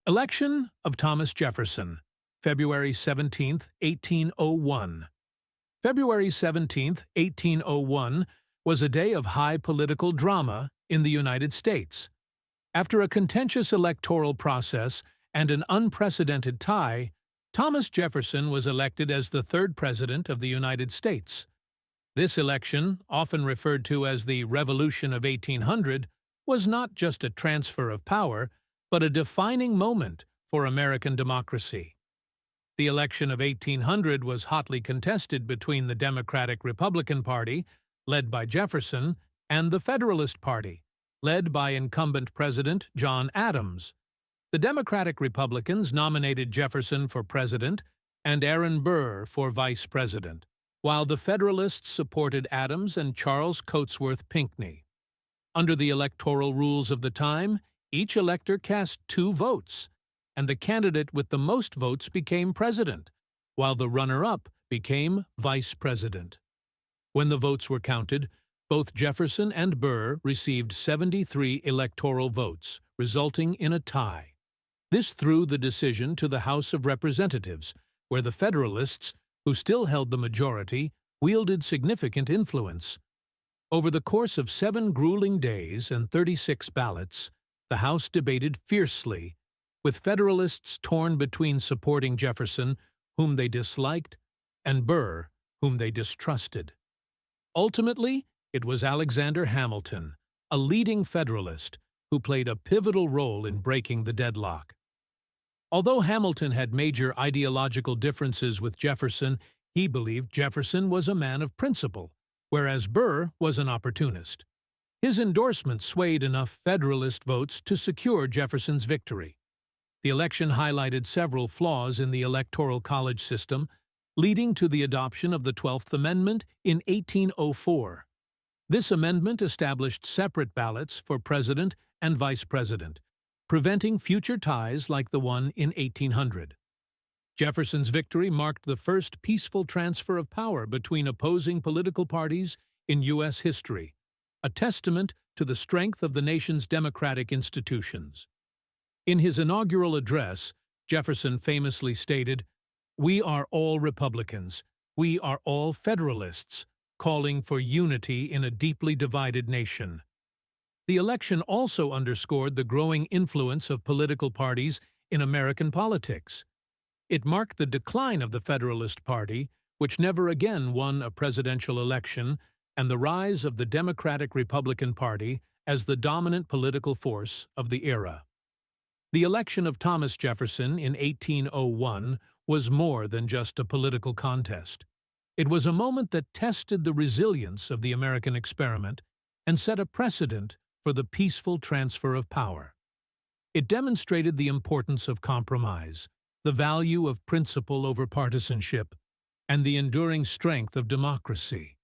Election of Thomas Jefferson, February 17, 1801. February 17, 1801 was a day of high political drama in the United States. After a contentious electoral process and an unprecedented tie, Thomas Jefferson was elected as the third President of the United States. This election, often referred to as the Revolution of 1800, was not just a transfer of power, but a defining moment for American democracy. The election of 1800 was hotly contested between the Democratic-Republican Party, led by Jefferson, and the Federalist Party, led by incumbent President John Adams. The Democratic-Republicans nominated Jefferson for president and Aaron Burr for vice president, while the Federalists supported Adams and Charles Cotesworth Pinckney. Under the electoral rules of the time, each elector cast 2 votes, and the candidate with the most votes became president, while the runner-up became vice president. When the votes were counted, both Jefferson and Burr received 73 electoral votes, resulting in a tie. This threw the decision to the House of Representatives, where the Federalists, who still held the majority, wielded significant influence. Over the course of 7 grueling days and 36 ballots, the House debated fiercely, with Federalists torn between supporting Jefferson, whom they disliked, and Burr, whom they distrusted. Ultimately, it was Alexander Hamilton, a leading Federalist, who played a pivotal role in breaking the deadlock. Although Hamilton had major ideological differences with Jefferson, he believed Jefferson was a man of principle, whereas Burr was an opportunist. His endorsement swayed enough Federalist votes to secure Jefferson's victory. The election highlighted several flaws in the Electoral College system, leading to the adoption of the 12th Amendment in 1804. This amendment established separate ballots for president and vice president, preventing future ties like the one in 1800. Jefferson's victory marked the first peaceful transfer of power between opposing political parties in U.S. history, a testament to the strength of the nation's democratic institutions. In his inaugural address, Jefferson famously stated, "We are all Republicans, we are all Federalists, calling for unity in a deeply divided nation." The election also underscored the growing influence of political parties in American politics. It marked the decline of the Federalist Party, which never again won a presidential election, and the rise of the Democratic-Republican Party as the dominant political force of the era. The election of Thomas Jefferson in 1801 was more than just a political contest. It was a moment that tested the resilience of the American experiment and set a precedent for the peaceful transfer of power. It demonstrated the importance of compromise, the value of principle over partisanship, and the enduring strength of democracy.